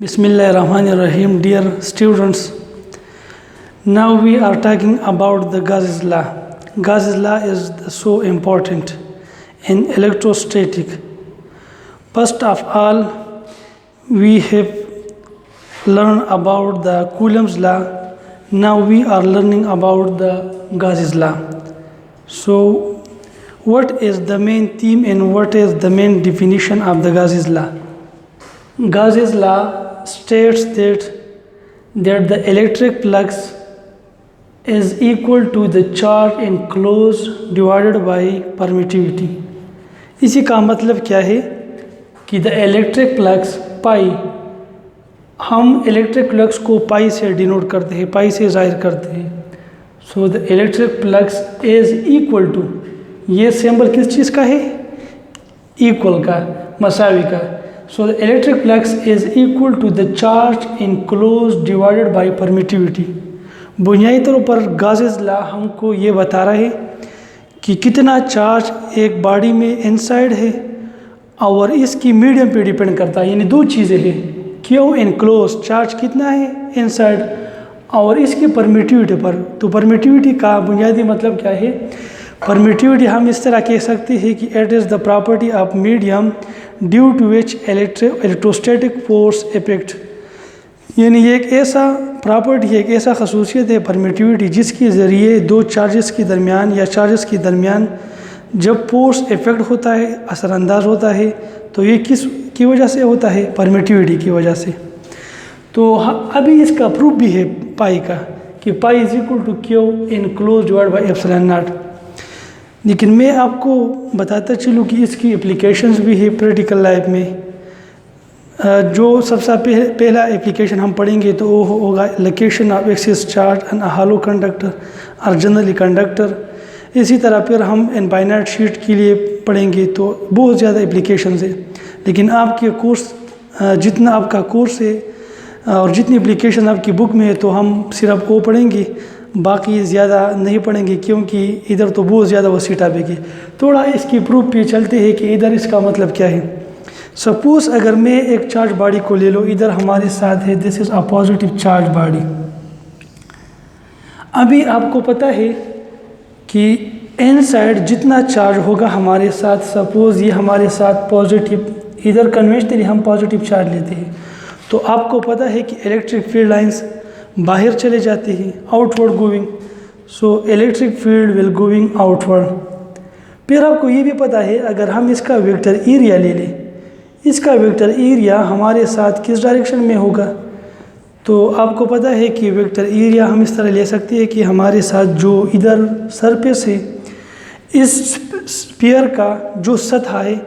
Bismillahirrahmanirrahim. Dear students, now we are talking about the Gauss's law. Gauss's law is so important in electrostatic. First of all, we have learned about the Coulomb's law. Now we are learning about the Gauss's law. So, what is the main theme and what is the main definition of the Gauss's law? Gauss's law states that the electric flux is equal to the charge enclosed divided by permittivity. इसी का मतलब क्या है कि the electric flux पाई, हम electric flux को पाई से denote करते हैं, पाई से ज़ाहिर करते हैं. So the electric flux is equal to, ये सिंबल किस चीज़ का है? इक्वल का, मसावी का. So the electric flux is equal to the charge enclosed divided by permittivity. बुनियादी तौर पर गाउस लॉ हमको ये बता रहा है कि कितना चार्ज एक बॉडी में इनसाइड है और इसकी मीडियम पे डिपेंड करता है. यानी दो चीज़ें हैं, क्यों इनक्लोज चार्ज कितना है इनसाइड और इसकी परमिटिविटी पर. तो परमिटिविटी का बुनियादी मतलब क्या है? परमिटिविटी हम इस तरह कह सकते हैं कि it is the property of medium due to which electrostatic force effect. यानी ये एक ऐसा प्रॉपर्टी है, एक ऐसा खसूसियत है परमिटिविटी जिसके ज़रिए दो चार्जेस के दरमियान या चार्जेस के दरमियान जब फोर्स इफेक्ट होता है, असरअंदाज होता है, तो ये किस की वजह से होता है? परमिटिविटी की वजह से. तो अभी इसका प्रूफ भी है पाई का कि phi is equal to Q enclose divide by epsilon naught. लेकिन मैं आपको बताता चलूँ कि इसकी एप्लीकेशंस भी है प्रैक्टिकल लाइफ में. जो सबसे पहला एप्लीकेशन हम पढ़ेंगे तो वो होगा location of excess charge and hollow conductor और जनरली कंडक्टर. इसी तरह फिर हम इनफाइनाइट शीट के लिए पढ़ेंगे तो बहुत ज़्यादा एप्लीकेशंस है. लेकिन आपके कोर्स जितना आपका कोर्स है और जितनी एप्लीकेशन आपकी बुक में है तो हम सिर्फ वो पढ़ेंगे, बाकी ज़्यादा नहीं पढ़ेंगे क्योंकि इधर तो बहुत ज़्यादा वसी टॉपिक है. थोड़ा इसकी प्रूफ पे चलते हैं कि इधर इसका मतलब क्या है. सपोज़ अगर मैं एक चार्ज बॉडी को ले लो, इधर हमारे साथ है this is a positive charge body. अभी आपको पता है कि इनसाइड जितना चार्ज होगा हमारे साथ, सपोज़ ये हमारे साथ पॉजिटिव, इधर कन्वेंशनली हम पॉजिटिव चार्ज लेते हैं, तो आपको पता है कि इलेक्ट्रिक फील्ड लाइंस बाहर चले जाते हैं, outward going. So electric field will going outward. फिर आपको ये भी पता है अगर हम इसका वेक्टर एरिया ले लें, इसका वेक्टर एरिया हमारे साथ किस डायरेक्शन में होगा? तो आपको पता है कि वेक्टर एरिया हम इस तरह ले सकते हैं कि हमारे साथ जो इधर सरफेस है, इस स्फीयर का जो सतह है,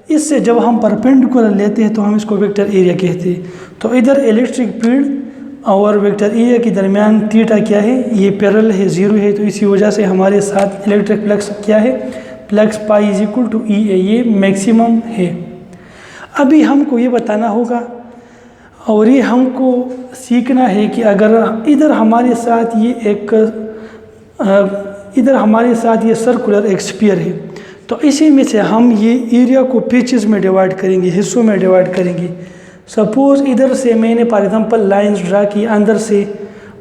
इससे जब हम परपेंडिकुलर लेते हैं तो हम इसको वेक्टर एरिया कहते हैं. तो इधर इलेक्ट्रिक फील्ड और वेक्टर एरिया के दरमियान थीटा क्या है? ये पैरेलल है, ज़ीरो है. तो इसी वजह से हमारे साथ इलेक्ट्रिक फ्लक्स क्या है? Flux pi is equal to E है, ये मैक्सिमम है. अभी हमको ये बताना होगा और ये हमको सीखना है कि अगर इधर हमारे साथ ये एक इधर हमारे साथ ये सर्कुलर एक स्फीयर है, तो इसी में से हम ये एरिया को पेचेस में डिवाइड करेंगे, हिस्सों में डिवाइड करेंगे. सपोज़ इधर से मैंने फॉर एग्ज़ाम्पल लाइंस ड्रा की अंदर से,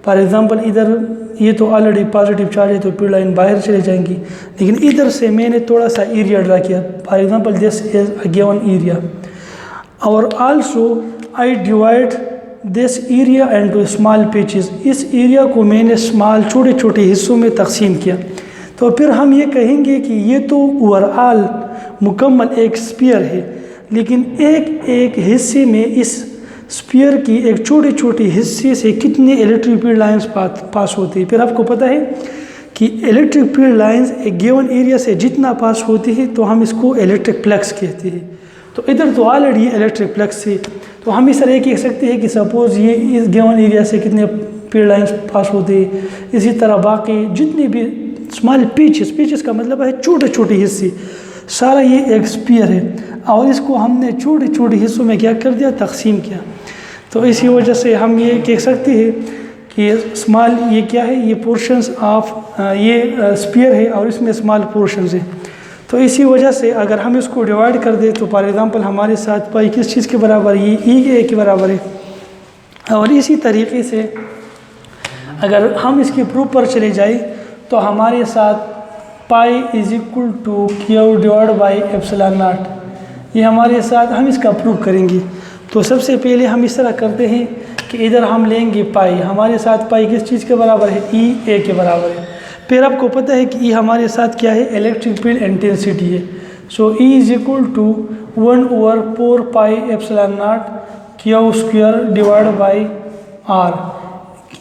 फॉर एग्ज़ाम्पल इधर ये तो ऑलरेडी पॉजिटिव चार्ज है तो फिर लाइन बाहर चले जाएंगी. लेकिन इधर से मैंने थोड़ा सा एरिया ड्रा किया, for example this is a given area और also I divide this area into small patches. इस एरिया को मैंने स्मॉल छोटे छोटे हिस्सों में तकसीम किया. तो फिर हम ये कहेंगे कि ये तो ओवरऑल मुकम्मल एक स्फीयर है, लेकिन एक एक हिस्से में इस स्फीयर की एक छोटे छोटे हिस्से से कितने इलेक्ट्रिक फील्ड लाइंस पास होती है. फिर आपको पता है कि इलेक्ट्रिक फील्ड लाइंस एक गिवन एरिया से जितना पास होती है तो हम इसको इलेक्ट्रिक फ्लक्स कहते हैं. तो इधर तो ऑलरेडी इलेक्ट्रिक फ्लक्स है, तो हम इस तरह कह सकते हैं कि सपोज़ ये इस गिवन एरिया से कितने फील्ड लाइंस पास होते हैं. इसी तरह बाकी जितने भी स्मॉल पीचेस का मतलब है छोटे छोटे हिस्से, सारा ये एक स्फीयर है और इसको हमने छोटे छोटे हिस्सों में क्या कर दिया? तकसीम किया. तो इसी वजह से हम ये कह सकते हैं कि स्मॉल ये क्या है? ये पोर्शंस ऑफ ये स्फीयर है और इसमें स्मॉल पोर्शंस है. तो इसी वजह से अगर हम इसको डिवाइड कर दें तो फॉर एग्ज़ाम्पल हमारे साथ पाई किस चीज़ के बराबर है? ये ई के बराबर है. और इसी तरीके से अगर हम इसके प्रूफ पर चले जाए तो हमारे साथ phi is equal to Q divide by epsilon naught, ये हमारे साथ हम इसका प्रूफ करेंगे। तो सबसे पहले हम इस तरह करते हैं कि इधर हम लेंगे पाई, हमारे साथ पाई किस चीज़ के बराबर है, ई ए के बराबर है। फिर आपको पता है कि ई हमारे साथ क्या है, इलेक्ट्रिक फील्ड इंटेंसिटी है। So E is equal to 1/4 pi epsilon naught q square divide by r,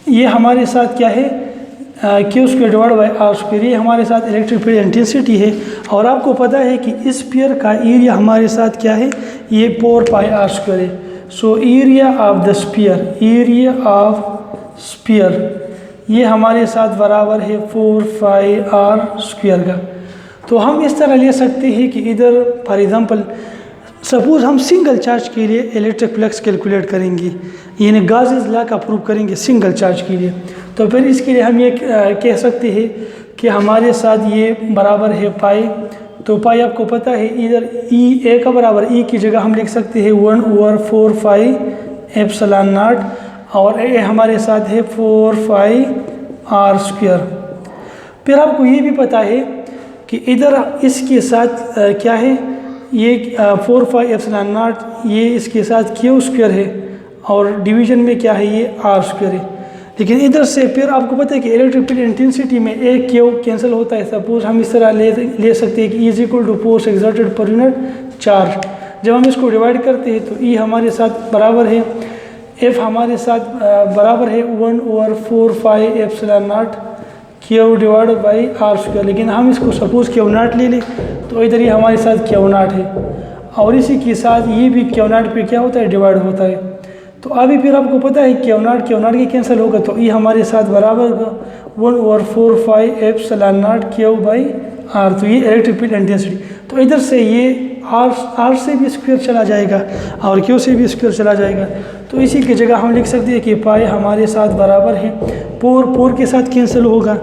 ये हमारे साथ क्या है, q square divide by are square, ये हमारे साथ इलेक्ट्रिक फील्ड इंटेंसिटी है। और आपको पता है कि स्फीयर का एरिया हमारे साथ क्या है, ये 4 पाई आर स्क्वायर है। So area of the sphere, area of sphere ये हमारे साथ बराबर है 4 पाई आर स्क्वायर का। तो हम इस तरह ले सकते हैं कि इधर फॉर एग्जांपल सपोज हम सिंगल चार्ज के लिए इलेक्ट्रिक फ्लक्स कैलकुलेट करेंगे, यानी गाउस लॉ का प्रूव करेंगे सिंगल चार्ज के लिए। तो फिर इसके लिए हम ये कह सकते हैं कि हमारे साथ ये बराबर है पाई। तो पाई आपको पता है इधर ई ए का बराबर, ई की जगह हम लिख सकते हैं 1/4 पाई एप्सिलॉन नॉट, और ए हमारे साथ है 4 पाई आर स्क्वायर। फिर आपको ये भी पता है कि इधर इसके साथ क्या है, ये 4 पाई एप्सिलॉन नॉट, ये इसके साथ क्यू स्क्वायर है, और डिवीजन में क्या है, ये आर स्क्वायर है। लेकिन इधर से फिर आपको पता है कि इलेक्ट्रिक फील्ड इंटेंसिटी में एक क्यू कैंसिल होता है। सपोज हम इस तरह ले सकते हैं कि E is equal to force exerted per unit charge. जब हम इसको डिवाइड करते हैं तो ई हमारे साथ बराबर है, एफ हमारे साथ बराबर है 1/4 pi epsilon naught Q divide by are square. लेकिन हम इसको सपोज क्यू नॉट ले लें तो इधर ये हमारे साथ क्यू नॉट है, और इसी के साथ ये भी क्यू नॉट पे क्या होता है, डिवाइड होता है। तो अभी फिर आपको पता है क्यू नॉट की कैंसिल होगा, तो ये हमारे साथ बराबर 1/4 pi epsilon naught Q by R. तो ये इलेक्ट्रिक फील्ड इंटेंसिटी, तो इधर से ये आर से भी स्क्वायर चला जाएगा और क्यू से भी स्क्वायर चला जाएगा। तो इसी की जगह हम लिख सकते हैं कि पाई हमारे साथ बराबर है 4 के साथ कैंसिल होगा,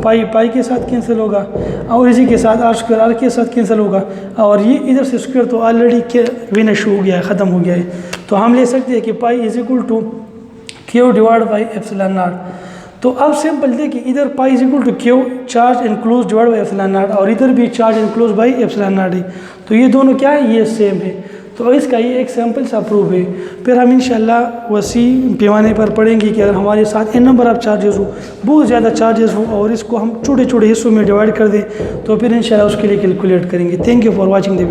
पाई के साथ कैंसिल होगा, और इसी के साथ आर के साथ कैंसिल होगा, और ये इधर से स्क्वायर तो ऑलरेडी विनिश हो गया है, ख़त्म हो गया है। तो हम ले सकते हैं कि phi is equal to Q divide by epsilon naught. तो अब सिंपल देखिए, इधर phi is equal to Q charge enclose divide by epsilon naught, और इधर भी charge enclose by epsilon naught है। तो ये दोनों क्या है, ये सेम है। तो इसका ये एक सैम्पल सा प्रूफ है। फिर हम इंशाल्लाह वसी पैमाने पर पढ़ेंगे कि अगर हमारे साथ n नंबर ऑफ चार्जेस हो, बहुत ज़्यादा चार्जेस हो, और इसको हम छोटे छोटे हिस्सों में डिवाइड कर दें, तो फिर इंशाल्लाह उसके लिए कैलकुलेट करेंगे। Thank you for watching the video.